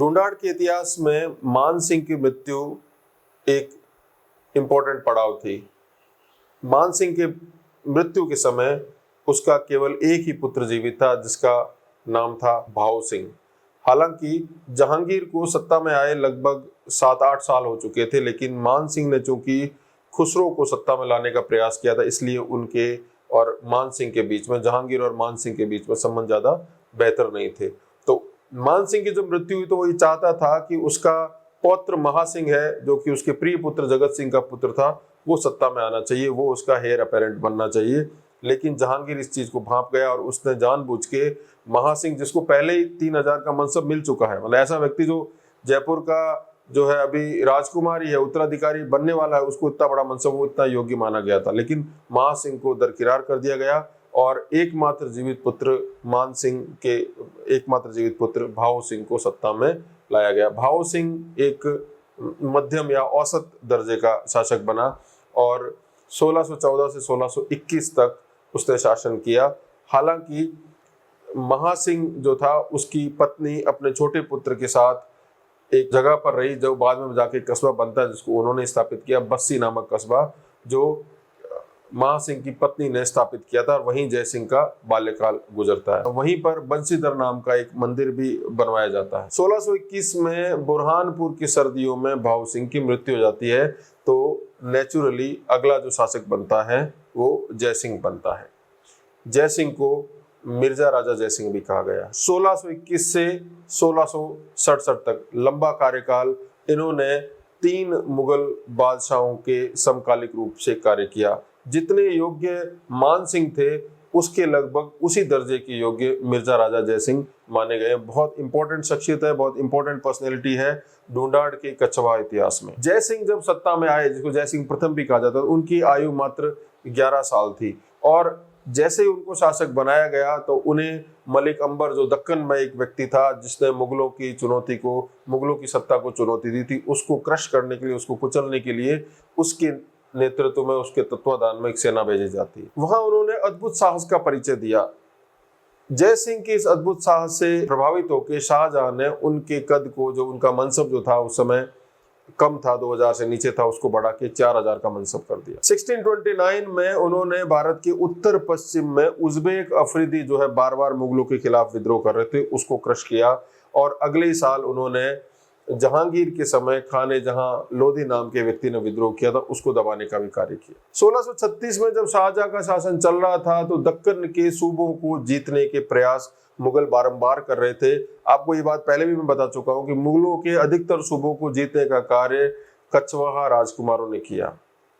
ढूंढाड़ के इतिहास में मान सिंह की मृत्यु एक इम्पोर्टेंट पड़ाव थी। मान सिंह के मृत्यु के समय उसका केवल एक ही पुत्र जीवित था, जिसका नाम था भाऊ सिंह। हालांकि जहांगीर को सत्ता में आए लगभग 7-8 साल हो चुके थे, लेकिन मान सिंह ने चूंकि खुसरो को सत्ता में लाने का प्रयास किया था, इसलिए उनके और मान सिंह के बीच में, जहांगीर और मान सिंह के बीच में संबंध ज्यादा बेहतर नहीं थे। तो मान सिंह की जब मृत्यु हुई तो वो ये चाहता था कि उसका पौत्र महासिंह है, जो कि उसके प्रिय पुत्र जगत सिंह का पुत्र था, वो सत्ता में आना चाहिए, वो उसका हेयर अपेरेंट बनना चाहिए। लेकिन जहांगीर इस चीज को भांप गया और उसने जानबूझ के महासिंह, जिसको पहले ही 3000 का मनसब मिल चुका है, मतलब ऐसा व्यक्ति जो जयपुर का जो है अभी राजकुमारी है, उत्तराधिकारी बनने वाला है, उसको इतना बड़ा मनसब, वो इतना योग्य माना गया था, लेकिन महासिंह को दरकिरार कर दिया गया और एकमात्र जीवित पुत्र मान सिंह के एकमात्र जीवित पुत्र भाऊ सिंह को सत्ता में लाया गया। भाऊ सिंह एक मध्यम या औसत दर्जे का शासक बना और 1614 से 1621 तक उसने शासन किया। हालांकि महासिंह जो था, उसकी पत्नी अपने छोटे पुत्र के साथ एक जगह पर रही, जो बाद में जाके कस्बा बनता है, जिसको उन्होंने स्थापित किया, बस्सी नामक कस्बा, जो महासिंह की पत्नी ने स्थापित किया था। और वहीं जय सिंह का बाल्यकाल गुजरता है। वहीं पर बंशीधर नाम का एक मंदिर भी बनवाया जाता है। 1621 में बुरहानपुर की सर्दियों में भाऊ सिंह की मृत्यु हो जाती है, तो नेचुरली अगला जो शासक बनता है वो जय सिंह बनता है। जय सिंह को मिर्जा राजा जय सिंह भी कहा गया। 1621 से 1667 तक लंबा कार्यकाल इन्होंने 3 मुगल बादशाहों के समकालिक रूप से कार्य किया। जितने योग्य मान सिंह थे, उसके लगभग उसी दर्जे के योग्य मिर्जा राजा जय सिंह माने गए। बहुत इंपॉर्टेंट शख्सियत है, बहुत इंपॉर्टेंट पर्सनैलिटी है ढूंढाड़ के कछवा इतिहास में। जय सिंह जब सत्ता में आए, जिसको जय सिंह प्रथम भी कहा जाता है, उनकी आयु मात्र 11 साल थी और जैसे ही उनको शासक बनाया गया तो उन्हें मलिक अंबर, जो दक्कन में एक व्यक्ति था जिसने मुगलों की सत्ता को चुनौती दी थी, उसको क्रश करने के लिए, उसको कुचलने के लिए उसके नेतृत्व में, उसके तत्वाधान में एक सेना भेजी जाती है। वहां उन्होंने अद्भुत साहस का परिचय दिया। जय सिंह के इस अद्भुत साहस से प्रभावित होकर शाहजहां ने उनके कद को, जो उनका मनसब जो था उस समय कम था, 2000 से नीचे था, उसको बढ़ा के 4000 का मनसब कर दिया। 1629 में उन्होंने भारत के उत्तर पश्चिम में उज़्बेक अफरीदी जो है बार बार मुगलों के खिलाफ विद्रोह कर रहे थे, उसको क्रश किया। और अगले ही साल उन्होंने जहांगीर के समय खाने जहां लोधी नाम के व्यक्ति ने विद्रोह किया था, उसको दबाने का भी कार्य किया। 1636 में जब शाहजहां का शासन चल रहा था, तो दक्कन के सूबों को जीतने के प्रयास मुगल बारंबार कर रहे थे। आपको ये बात पहले भी मैं बता चुका हूं कि मुगलों के अधिकतर सूबों को जीतने का कार्य कछवाहा राजकुमारों ने किया।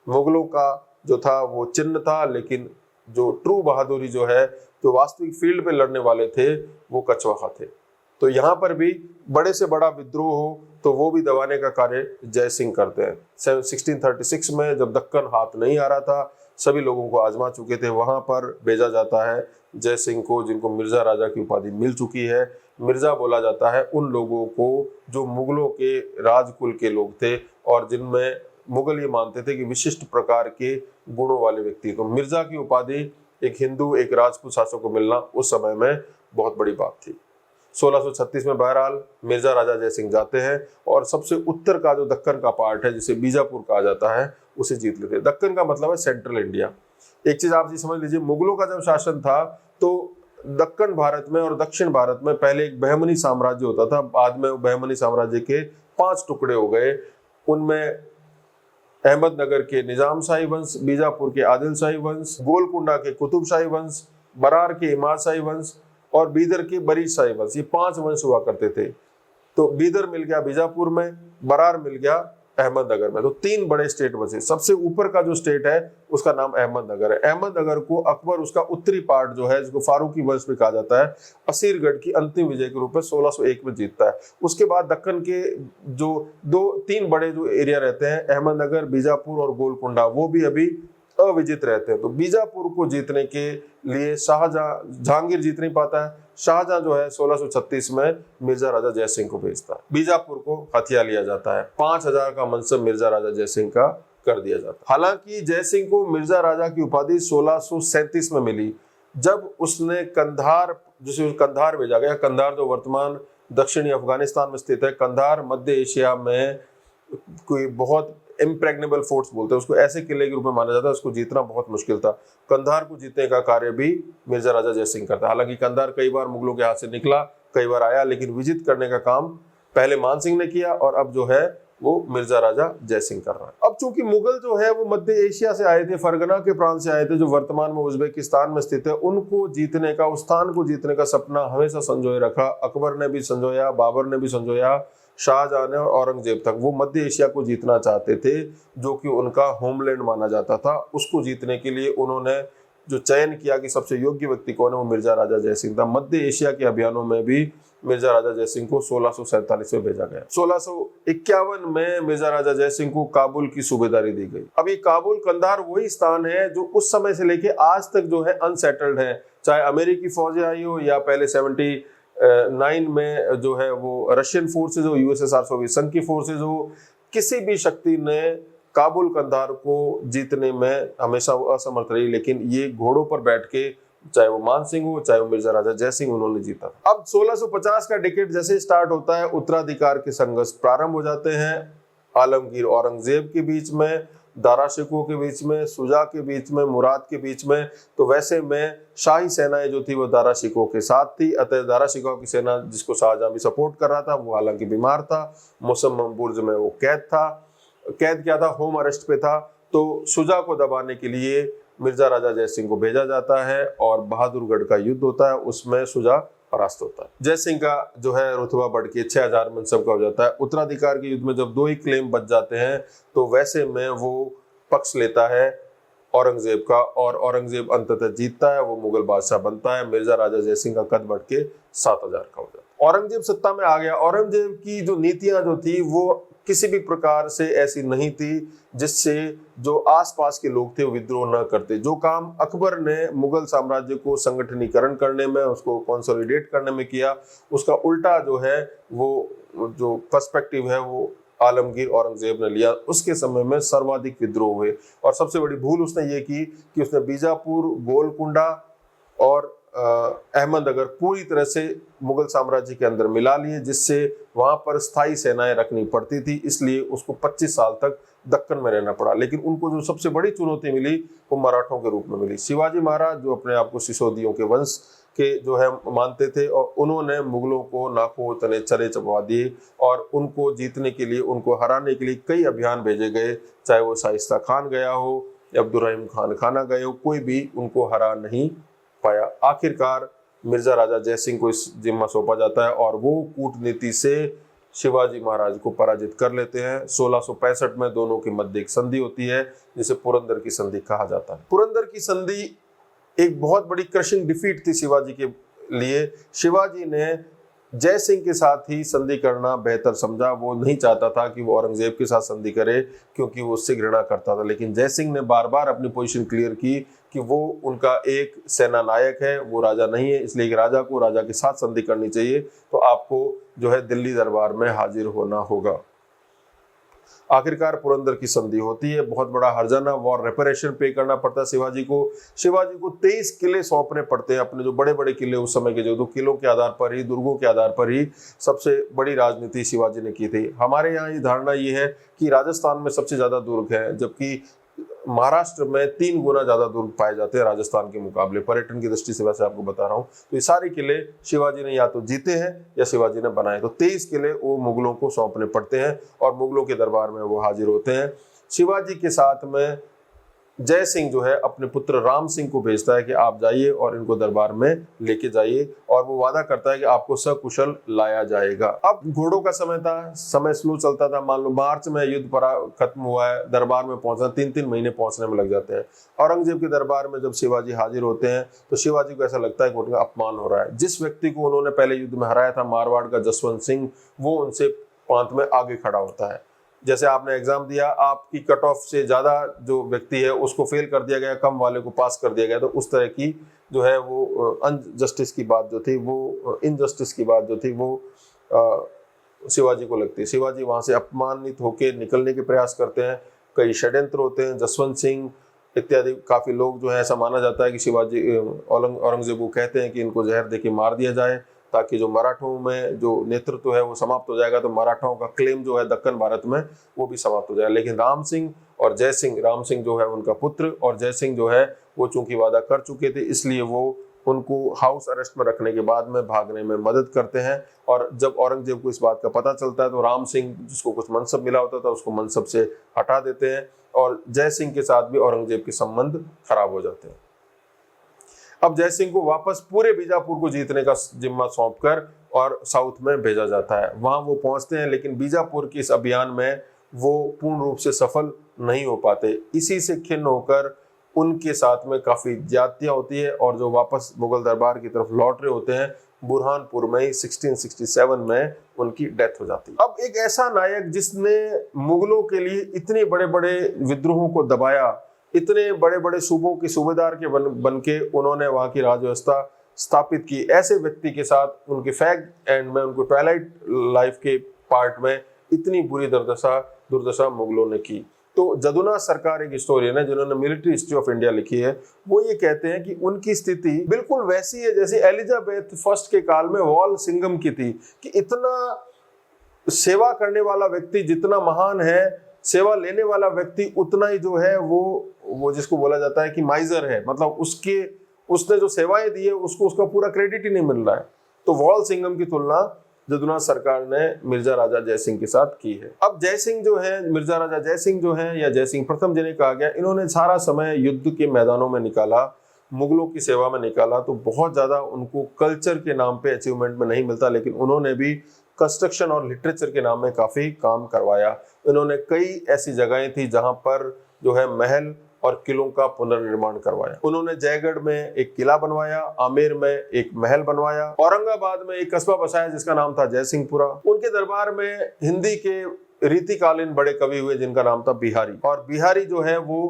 मुगलों का जो था वो चिन्ह था, लेकिन जो ट्रू बहादुरी जो है, जो वास्तविक फील्ड पे लड़ने वाले थे, वो कछवाहा थे। तो यहाँ पर भी बड़े से बड़ा विद्रोह हो तो वो भी दबाने का कार्य जय सिंह करते हैं। 1636 में जब दक्कन हाथ नहीं आ रहा था, सभी लोगों को आजमा चुके थे, वहां पर भेजा जाता है जय सिंह को, जिनको मिर्जा राजा की उपाधि मिल चुकी है। मिर्जा बोला जाता है उन लोगों को जो मुगलों के राजकुल के लोग थे और जिनमें मुगल ये मानते थे कि विशिष्ट प्रकार के गुणों वाले व्यक्ति। तो मिर्जा की उपाधि एक हिंदू, एक राजपूत शासक को मिलना उस समय में बहुत बड़ी बात थी। 1636 में बहरहाल मिर्जा राजा जय सिंह जाते हैं और सबसे उत्तर का जो दक्कन का पार्ट है, जिसे बीजापुर कहा जाता है, उसे जीत लेते हैं। दक्कन का मतलब है सेंट्रल इंडिया। एक चीज आप जी समझ लीजिए, मुगलों का जब शासन था तो दक्कन भारत में और दक्षिण भारत में पहले एक बहमनी साम्राज्य होता था। बाद में बहमनी साम्राज्य के 5 टुकड़े हो गए। उनमें अहमदनगर के निजाम शाही वंश, बीजापुर के आदिल शाही वंश, गोलकुंडा के कुतुब शाही वंश, बरार के इमाद शाही वंश और बीदर के बरीद शाही वंश, ये 5 वंश हुआ करते थे। तो बीदर मिल गया बीजापुर में, बरार मिल गया अहमदनगर में, तो 3 बड़े स्टेट बचे। सबसे ऊपर का जो स्टेट है उसका नाम अहमदनगर है। अहमदनगर को अकबर उसका उत्तरी पार्ट जो है, जिसको फारूकी वंश में कहा जाता है, असीरगढ़ की अंतिम विजय के रूप में 1601 में जीतता है। उसके बाद दक्कन के जो 2-3 बड़े जो एरिया रहते हैं, अहमदनगर, बीजापुर और गोलकुंडा, वो भी अभी अविजित रहते हैं। तो बीजापुर को जीतने के लिए जहांगीर जीत नहीं पाता है। शाहजहां जो है 1636 में मिर्जा राजा जय सिंह को भेजता है। बीजापुर को हथिया लिया जाता है। 5000 का मनसब मिर्जा राजा जय सिंह का कर दिया जाता है। हालांकि जय सिंह को मिर्जा राजा की उपाधि 1637 में मिली, जब उसने कंधार, जिसे कंधार भेजा गया, कंधार जो वर्तमान दक्षिणी अफगानिस्तान में स्थित है। कंधार मध्य एशिया में कोई बहुत इम्प्रेग्नेबल फोर्ट्स बोलते हैं उसको, ऐसे किले के रूप में माना जाता है। उसको जीतना बहुत मुश्किल था। कंधार को जीतने का कार्य भी मिर्जा राजा जयसिंह करता। हालांकि कंधार कई बार मुगलों के हाथ से निकला, कई बार आया, लेकिन विजित करने का काम पहले मानसिंह ने किया और अब जो है वो मिर्जा राजा जयसिंह कर रहा है। अब चूंकि मुगल जो है वो मध्य एशिया से आए थे, फरगना के प्रांत से आए थे, जो वर्तमान में उज्बेकिस्तान में स्थित है, उनको जीतने का, उस स्थान को जीतने का सपना हमेशा संजोए रखा। अकबर ने भी संजोया, बाबर ने भी संजोया, शाहजहां ने और औरंगजेब तक वो मध्य एशिया को जीतना चाहते थे, जो कि उनका होमलैंड माना जाता था। उसको जीतने के लिए उन्होंने जो चयन किया कि सबसे योग्य व्यक्ति कौन है, वो मिर्जा राजा जयसिंह था। मध्य एशिया के अभियानों में भी मिर्जा राजा जयसिंह को 1647 में भेजा गया। 1651 में मिर्जा राजा जयसिंह को काबुल की सूबेदारी दी गई। अब ये काबुल कंधार वही स्थान है जो उस समय से लेके आज तक जो है अनसेटल्ड है। चाहे अमेरिकी फौजें आई हो या पहले 79 में जो है वो रशियन फोर्सेज हो, यूएसएसआर सोवियत संघ की फोर्सेज हो, किसी भी शक्ति ने काबुल कंधार को जीतने में हमेशा असमर्थ रही। लेकिन ये घोड़ों पर बैठ के, चाहे वो मानसिंह हो चाहे वो मिर्जा राजा जयसिंह, उन्होंने जीता। अब 1650 का डिकेड जैसे स्टार्ट होता है, उत्तराधिकार के संघर्ष प्रारंभ हो जाते हैं। आलमगीर औरंगजेब के बीच में, दारा शिकोह के बीच में, शुजा के बीच में, मुराद के बीच में। तो वैसे में शाही सेनाएं जो थी वो दारा शिकोह के साथ थी। अतः दारा शिकोह की सेना, जिसको शाहजहां भी सपोर्ट कर रहा था, वो हालांकि बीमार था। मुसम्मम बुर्ज में वो कैद था। कैद क्या था, होम अरेस्ट पे था। तो शुजा को दबाने के लिए मिर्जा राजा जयसिंह को भेजा जाता है और बहादुरगढ़ का युद्ध होता है। उसमें शुजा परास्त होता है। जयसिंह का जो है रुतबा बढ़ के 6000 मनसब का हो जाता है। उत्तराधिकार के युद्ध में जब 2 ही क्लेम बच जाते हैं तो वैसे में वो पक्ष लेता है औरंगजेब का, और औरंगजेब अंततः जीतता है, वो मुगल बादशाह बनता है। मिर्जा राजा जयसिंह का कद बढ़ के 7000 का हो जाता है। औरंगजेब सत्ता में आ गया। औरंगजेब की जो नीतियां जो थी वो किसी भी प्रकार से ऐसी नहीं थी जिससे जो आसपास के लोग थे वो विद्रोह न करते। जो काम अकबर ने मुगल साम्राज्य को संगठनीकरण करने में, उसको कंसोलिडेट करने में किया, उसका उल्टा जो है वो जो पर्सपेक्टिव है वो आलमगीर औरंगजेब ने लिया। उसके समय में सर्वाधिक विद्रोह हुए और सबसे बड़ी भूल उसने ये की कि उसने बीजापुर, गोलकुंडा और अहमदनगर पूरी तरह से मुगल साम्राज्य के अंदर मिला लिए, जिससे वहां पर स्थायी सेनाएं रखनी पड़ती थी। इसलिए उसको 25 साल तक दक्कन में रहना पड़ा। लेकिन उनको जो सबसे बड़ी चुनौती मिली वो मराठों के रूप में मिली। शिवाजी महाराज जो अपने आप को सिसोदियों के वंश के जो है मानते थे, और उन्होंने मुगलों को नाकों तले चले चबवा दिए और उनको जीतने के लिए, उनको हराने के लिए कई अभियान भेजे गए। चाहे वो शाइस्ता खान गया हो या अब्दुर्रहीम खान खाना गए हो, कोई भी उनको हरा नहीं पाया। आखिरकार मिर्जा राजा जयसिंह को इस जिम्मा सौंपा जाता है और वो कूटनीति से शिवाजी महाराज को पराजित कर लेते हैं। 1665 में दोनों के मध्य एक संधि होती है जिसे पुरंदर की संधि कहा जाता है। पुरंदर की संधि एक बहुत बड़ी क्रशिंग डिफीट थी शिवाजी के लिए। शिवाजी ने जयसिंह के साथ ही संधि करना बेहतर समझा। वो नहीं चाहता था कि वो औरंगजेब के साथ संधि करे, क्योंकि वो उससे घृणा करता था। लेकिन जयसिंह ने बार बार अपनी पोजीशन क्लियर की कि वो उनका एक सेना नायक है, वो राजा नहीं है, इसलिए एक राजा को राजा के साथ संधि करनी चाहिए। तो आपको जो है दिल्ली दरबार में हाजिर होना होगा। आखिरकार पुरंदर की संधि होती है। बहुत बड़ा हर्जाना, वॉर रेपरेशन पे करना पड़ता है शिवाजी को। शिवाजी को 23 किले सौंपने पड़ते हैं। अपने जो बड़े बड़े किले उस समय के, जो किलों के आधार पर ही, दुर्गों के आधार पर ही सबसे बड़ी राजनीति शिवाजी ने की थी। हमारे यहाँ ये धारणा ये है कि राजस्थान में सबसे ज्यादा दुर्ग है, जबकि महाराष्ट्र में 3 गुना ज्यादा दुर्ग पाए जाते हैं राजस्थान के मुकाबले। पर्यटन की दृष्टि से वैसे आपको बता रहा हूँ। तो ये सारे किले शिवाजी ने या तो जीते हैं या शिवाजी ने बनाए। तो 23 किले वो मुगलों को सौंपने पड़ते हैं और मुगलों के दरबार में वो हाजिर होते हैं। शिवाजी के साथ में जय सिंह जो है अपने पुत्र राम सिंह को भेजता है कि आप जाइए और इनको दरबार में लेके जाइए, और वो वादा करता है कि आपको सकुशल लाया जाएगा। अब घोड़ों का समय था, समय स्लो चलता था। मान लो मार्च में युद्ध खत्म हुआ है, दरबार में पहुंचना 3-3 महीने पहुंचने में लग जाते हैं। औरंगजेब के दरबार में जब शिवाजी हाजिर होते हैं तो शिवाजी को ऐसा लगता है कि उनका अपमान हो रहा है। जिस व्यक्ति को उन्होंने पहले युद्ध में हराया था, मारवाड़ का जसवंत सिंह, वो उनसे पांत में आगे खड़ा होता है। जैसे आपने एग्जाम दिया, आपकी कट ऑफ से ज्यादा जो व्यक्ति है उसको फेल कर दिया गया, कम वाले को पास कर दिया गया। तो उस तरह की जो है वो अनजस्टिस की बात जो थी, वो इनजस्टिस की बात जो थी, वो शिवाजी को लगती है। शिवाजी वहां से अपमानित होकर निकलने के प्रयास करते हैं। कई षड्यंत्र होते हैं। जसवंत सिंह इत्यादि काफी लोग जो है, ऐसा माना जाता है कि शिवाजी औरंगजेब को कहते हैं कि इनको जहर देके मार दिया जाए, ताकि जो मराठों में जो नेतृत्व है वो समाप्त हो जाएगा, तो मराठाओं का क्लेम जो है दक्कन भारत में वो भी समाप्त हो जाएगा। लेकिन राम सिंह और जय सिंह, राम सिंह जो है उनका पुत्र और जय सिंह जो है वो चूंकि वादा कर चुके थे, इसलिए वो उनको हाउस अरेस्ट में रखने के बाद में भागने में मदद करते हैं। और जब औरंगजेब को इस बात का पता चलता है तो राम सिंह, जिसको कुछ मनसब मिला होता था, उसको मनसब से हटा देते हैं और जय सिंह के साथ भी औरंगजेब के संबंध खराब हो जाते हैं। अब जय सिंह को वापस पूरे बीजापुर को जीतने का जिम्मा सौंपकर और साउथ में भेजा जाता है। वहां वो पहुंचते हैं, लेकिन बीजापुर के इस अभियान में वो पूर्ण रूप से सफल नहीं हो पाते। इसी से खिन्न होकर उनके साथ में काफी ज्यादतियां होती है और जो वापस मुगल दरबार की तरफ लौट रहे होते हैं, बुरहानपुर में 1667 में उनकी डेथ हो जाती है। अब एक ऐसा नायक जिसने मुगलों के लिए इतने बड़े बड़े विद्रोहों को दबाया, इतने बड़े बड़े सूबों के सूबेदार के बन के उन्होंने वहां की राज व्यवस्था स्थापित की, ऐसे व्यक्ति के साथ उनके फैग एंड में, उनको ट्वाइलाइट लाइफ के पार्ट में इतनी बुरी दुर्दशा मुगलों ने की। तो जदुनाथ सरकार एक हिस्टोरियन है जिन्होंने मिलिट्री हिस्ट्री ऑफ इंडिया लिखी है, वो ये कहते हैं कि उनकी स्थिति बिल्कुल वैसी है जैसे एलिजाबेथ फर्स्ट के काल में वॉल सिंघम की थी, कि इतना सेवा करने वाला व्यक्ति जितना महान है, सेवा लेने वाला व्यक्ति उतना ही जो है वो जिसको बोला जाता है कि माइजर है, मतलब उसने जो सेवाएं दी है उसको उसका पूरा क्रेडिट ही नहीं मिल रहा है। तो वॉल सिंघम की तुलना जदुनाथ सरकार ने मिर्जा राजा जय सिंह के साथ की है। अब जय सिंह जो है, मिर्जा राजा जय सिंह जो है या जय सिंह प्रथम जिन्हें कहा गया, इन्होंने सारा समय युद्ध के मैदानों में निकाला, मुगलों की सेवा में निकाला। तो बहुत ज्यादा उनको कल्चर के नाम पे अचीवमेंट में नहीं मिलता, लेकिन उन्होंने भी कंस्ट्रक्शन और लिटरेचर के नाम में काफी काम करवाया। इन्होंने कई ऐसी जगहें थी जहां पर जो है महल और किलों का पुनर्निर्माण करवाया। उन्होंने जयगढ़ में एक किला बनवाया, आमेर में एक महल बनवाया, औरंगाबाद में एक कस्बा बसाया जिसका नाम था जयसिंहपुरा। उनके दरबार में हिंदी के रीतिकालीन बड़े कवि हुए जिनका नाम था बिहारी, और बिहारी जो है वो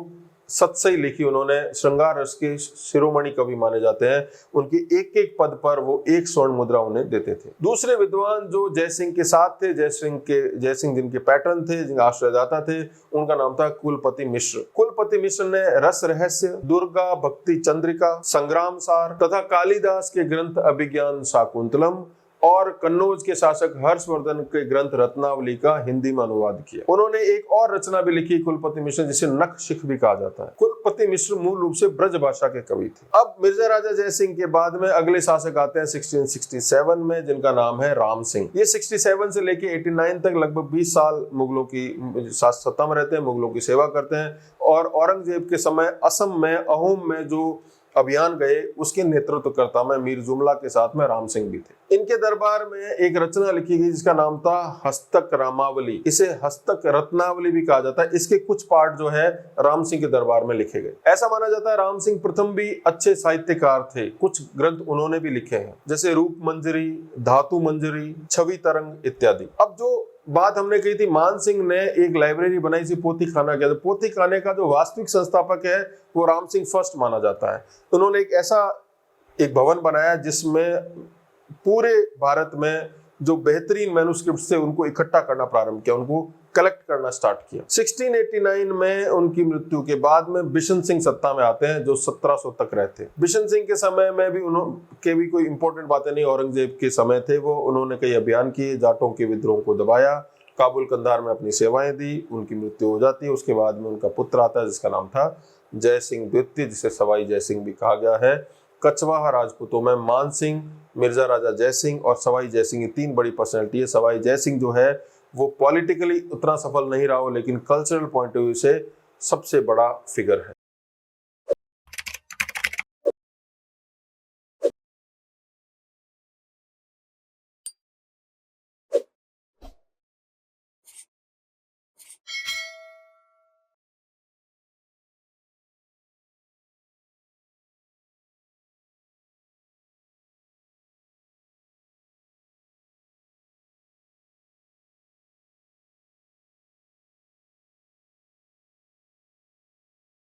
सतसई लिखी उन्होंने, श्रृंगार रस के शिरोमणि कवि माने जाते हैं। उनकी एक एक पद पर वो 1 स्वर्ण मुद्रा उन्हें देते थे। दूसरे विद्वान जो जय सिंह के साथ थे, जय सिंह जिनके पैटर्न थे, जिनके आश्रयदाता थे, उनका नाम था कुलपति मिश्र। कुलपति मिश्र ने रस रहस्य, दुर्गा भक्ति चंद्रिका, संग्राम सार तथा कालिदास के ग्रंथ अभिज्ञान शाकुंतलम और कन्नौज के शासक हर्षवर्धन के ग्रंथ रत्नावली का हिंदी में अनुवाद किया। उन्होंने एक और रचना भी लिखी कुलपति मिश्र, जिसे नखशिख भी कहा जाता है। कुलपति मिश्र मूल रूप से ब्रज भाषा के कवि थे। अब मिर्जा राजा जय सिंह के बाद में अगले शासक आते हैं 1667 में, जिनका नाम है राम सिंह। ये 67 से लेके 89 तक लगभग 20 साल मुगलों की सत्ता में रहते हैं, मुगलों की सेवा करते हैं। और औरंगजेब के समय असम में, अहोम में जो अभियान गए उसके नेतृत्वकर्ता में मीर जुमला के साथ में राम सिंह भी थे। इनके दरबार में एक रचना लिखी गई जिसका नाम था हस्तक रामावली। इसे हस्तक रत्नावली भी कहा जाता है। इसके कुछ पार्ट जो है राम सिंह के दरबार में लिखे गए। ऐसा माना जाता है राम सिंह प्रथम भी अच्छे साहित्यकार थे। कुछ ग्रंथ उन्होंने भी लिखे हैं, जैसे रूप मंजरी, धातु मंजरी, छवि तरंग इत्यादि। अब जो बात हमने कही थी, मान सिंह ने एक लाइब्रेरी बनाई थी पोथी खाना के। पोथी खाने का जो वास्तविक संस्थापक है वो राम सिंह फर्स्ट माना जाता है। उन्होंने एक भवन बनाया जिसमें पूरे भारत में जो बेहतरीन मैन्युस्क्रिप्ट्स थे उनको इकट्ठा करना प्रारंभ किया, उनको कलेक्ट करना स्टार्ट किया। 1689 में उनकी मृत्यु के बाद में बिशन सिंह सत्ता में आते हैं, जो 1700 तक रहते। बिशन सिंह के समय में भी उन्होंने भी कोई इंपॉर्टेंट बातें नहीं, औरंगजेब के समय थे वो। उन्होंने कई अभियान किए, जाटों के विद्रोह को दबाया, काबुल कंधार में अपनी सेवाएं दी। उनकी मृत्यु हो जाती है। उसके बाद में उनका पुत्र आता है जिसका नाम था जय सिंह द्वितीय, जिसे सवाई जय सिंह भी कहा गया है। कछवाहा राजपूतों में मान सिंह, मिर्जा राजा जय सिंह और सवाई जय सिंह, ये 3 बड़ी पर्सनैलिटी है। सवाई जय सिंह जो है वो पॉलिटिकली उतना सफल नहीं रहा हो, लेकिन कल्चरल पॉइंट ऑफ व्यू से सबसे बड़ा फिगर है।